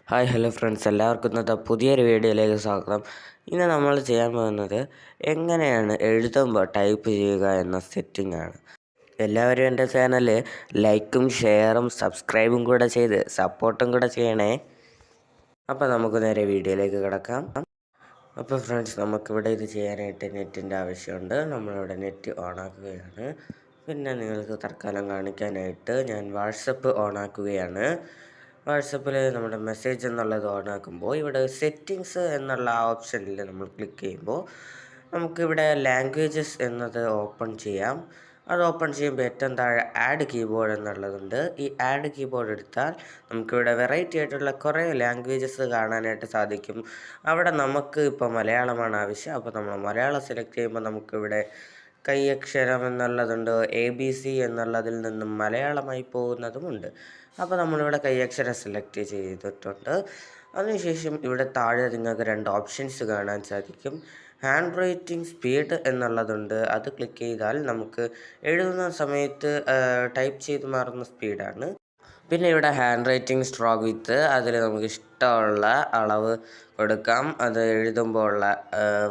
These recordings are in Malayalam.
ഹായ് ഹലോ ഫ്രണ്ട്സ്, എല്ലാവർക്കും ഇന്നത്തെ പുതിയൊരു വീഡിയോയിലേക്ക് സ്വാഗതം. ഇന്ന് നമ്മൾ ചെയ്യാൻ പോകുന്നത് എങ്ങനെയാണ് എഴുതുമ്പോൾ ടൈപ്പ് ചെയ്യുക എന്ന സെറ്റിംഗ് ആണ്. എല്ലാവരും എൻ്റെ ചാനൽ ലൈക്കും ഷെയറും സബ്സ്ക്രൈബും കൂടെ ചെയ്ത് സപ്പോർട്ടും കൂടെ ചെയ്യണേ. അപ്പോൾ നമുക്ക് നേരെ വീഡിയോയിലേക്ക് കിടക്കാം. അപ്പോൾ ഫ്രണ്ട്സ്, നമുക്കിവിടെ ഇത് ചെയ്യാനായിട്ട് നെറ്റിൻ്റെ ആവശ്യമുണ്ട്. നമ്മളിവിടെ നെറ്റ് ഓണാക്കുകയാണ്. പിന്നെ നിങ്ങൾക്ക് തൽക്കാലം കാണിക്കാനായിട്ട് ഞാൻ വാട്സപ്പ് ഓണാക്കുകയാണ്. വാട്സപ്പിൽ നമ്മുടെ മെസ്സേജ് എന്നുള്ളത് ഓണാക്കുമ്പോൾ ഇവിടെ സെറ്റിങ്സ് എന്നുള്ള ആ ഓപ്ഷനിൽ നമ്മൾ ക്ലിക്ക് ചെയ്യുമ്പോൾ നമുക്കിവിടെ ലാംഗ്വേജസ് എന്നത് ഓപ്പൺ ചെയ്യാം. അത് ഓപ്പൺ ചെയ്യുമ്പോൾ ഏറ്റവും താഴെ ആഡ് കീബോർഡ് എന്നുള്ളതുണ്ട്. ഈ ആഡ് കീബോർഡ് എടുത്താൽ നമുക്കിവിടെ വെറൈറ്റി ആയിട്ടുള്ള കുറേ ലാംഗ്വേജസ് കാണാനായിട്ട് സാധിക്കും. അവിടെ നമുക്ക് ഇപ്പോൾ മലയാളമാണ് ആവശ്യം. അപ്പോൾ നമ്മൾ മലയാളം സെലക്ട് ചെയ്യുമ്പോൾ നമുക്കിവിടെ കൈയക്ഷരം എന്നുള്ളതുണ്ട്. ABC എന്നുള്ളതിൽ നിന്നും മലയാളമായി പോകുന്നതുമുണ്ട്. അപ്പോൾ നമ്മളിവിടെ കൈയക്ഷരം സെലക്ട് ചെയ്തിട്ടുണ്ട്. അതിനുശേഷം ഇവിടെ താഴെ നിങ്ങൾക്ക് 2 ഓപ്ഷൻസ് കാണാൻ സാധിക്കും. ഹാൻഡ് റൈറ്റിംഗ് സ്പീഡ് എന്നുള്ളതുണ്ട്. അത് ക്ലിക്ക് ചെയ്താൽ നമുക്ക് എഴുതുന്ന സമയത്ത് ടൈപ്പ് ചെയ്ത് മാറുന്ന സ്പീഡാണ്. പിന്നെ ഇവിടെ ഹാൻഡ് റൈറ്റിംഗ് സ്ട്രോക്ക് വിത്ത്, അതിൽ നമുക്ക് ഇഷ്ടമുള്ള അളവ് കൊടുക്കാം. അത് എഴുതുമ്പോൾ ഉള്ള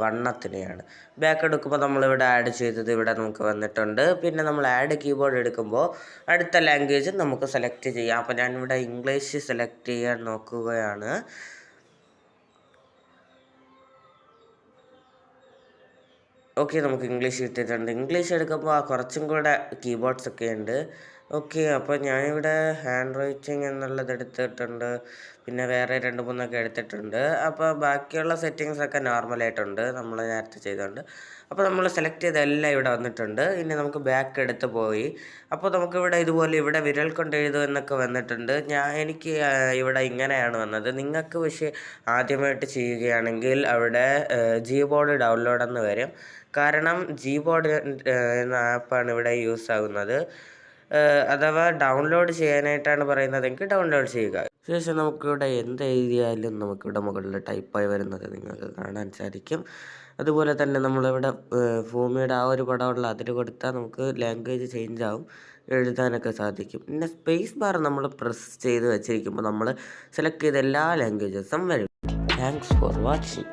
വണ്ണത്തിനെയാണ്. ബാക്ക് എടുക്കുമ്പോൾ നമ്മളിവിടെ ആഡ് ചെയ്തത് ഇവിടെ നമുക്ക് വന്നിട്ടുണ്ട്. പിന്നെ നമ്മൾ ആഡ് കീബോർഡ് എടുക്കുമ്പോൾ അടുത്ത ലാംഗ്വേജ് നമുക്ക് സെലക്ട് ചെയ്യാം. അപ്പോൾ ഞാനിവിടെ ഇംഗ്ലീഷ് സെലക്ട് ചെയ്യാൻ നോക്കുകയാണ്. ഓക്കെ, നമുക്ക് ഇംഗ്ലീഷ് കിട്ടിയിട്ടുണ്ട്. ഇംഗ്ലീഷ് എടുക്കുമ്പോൾ കുറച്ചും കൂടെ കീബോർഡ്സ് ഒക്കെ ഉണ്ട്. ഓക്കെ, അപ്പോൾ ഞാനിവിടെ ഹാൻഡ് റൈറ്റിംഗ് എന്നുള്ളത് എടുത്തിട്ടുണ്ട്. പിന്നെ വേറെ 2-3 എടുത്തിട്ടുണ്ട്. അപ്പോൾ ബാക്കിയുള്ള സെറ്റിങ്സൊക്കെ നോർമലായിട്ടുണ്ട്, നമ്മൾ നേരത്തെ ചെയ്തുകൊണ്ട്. അപ്പോൾ നമ്മൾ സെലക്ട് ചെയ്തെല്ലാം ഇവിടെ വന്നിട്ടുണ്ട്. ഇനി നമുക്ക് ബാക്ക് എടുത്ത് പോയി അപ്പോൾ നമുക്കിവിടെ ഇതുപോലെ ഇവിടെ വിരൽ കൊണ്ട് എഴുതും എന്നൊക്കെ വന്നിട്ടുണ്ട്. എനിക്ക് ഇവിടെ ഇങ്ങനെയാണ് വന്നത്. നിങ്ങൾക്ക് പക്ഷേ ആദ്യമായിട്ട് ചെയ്യുകയാണെങ്കിൽ അവിടെ Gboard ഡൗൺലോഡ് എന്ന് വരും. കാരണം Gboard എന്ന ആപ്പാണ് ഇവിടെ യൂസ് ആകുന്നത്. അഥവാ ഡൗൺലോഡ് ചെയ്യാനായിട്ടാണ് പറയുന്നതെങ്കിൽ ഡൗൺലോഡ് ചെയ്യുക. ശേഷം നമുക്കിവിടെ എന്ത് എഴുതിയാലും നമുക്കിവിടെ മുകളിൽ ടൈപ്പായി വരുന്നത് നിങ്ങൾക്ക് കാണാൻ സാധിക്കും. അതുപോലെ തന്നെ നമ്മളിവിടെ ഭൂമിയുടെ ആ ഒരു പടമുള്ള അതിൽ കൊടുത്താൽ നമുക്ക് ലാംഗ്വേജ് ചേഞ്ച് ആവും, എഴുതാനൊക്കെ സാധിക്കും. പിന്നെ സ്പേസ് ബാർ നമ്മൾ പ്രസ് ചെയ്ത് വെച്ചിരിക്കുമ്പോൾ നമ്മൾ സെലക്ട് ചെയ്ത എല്ലാ ലാംഗ്വേജസും വരും. Thanks for watching.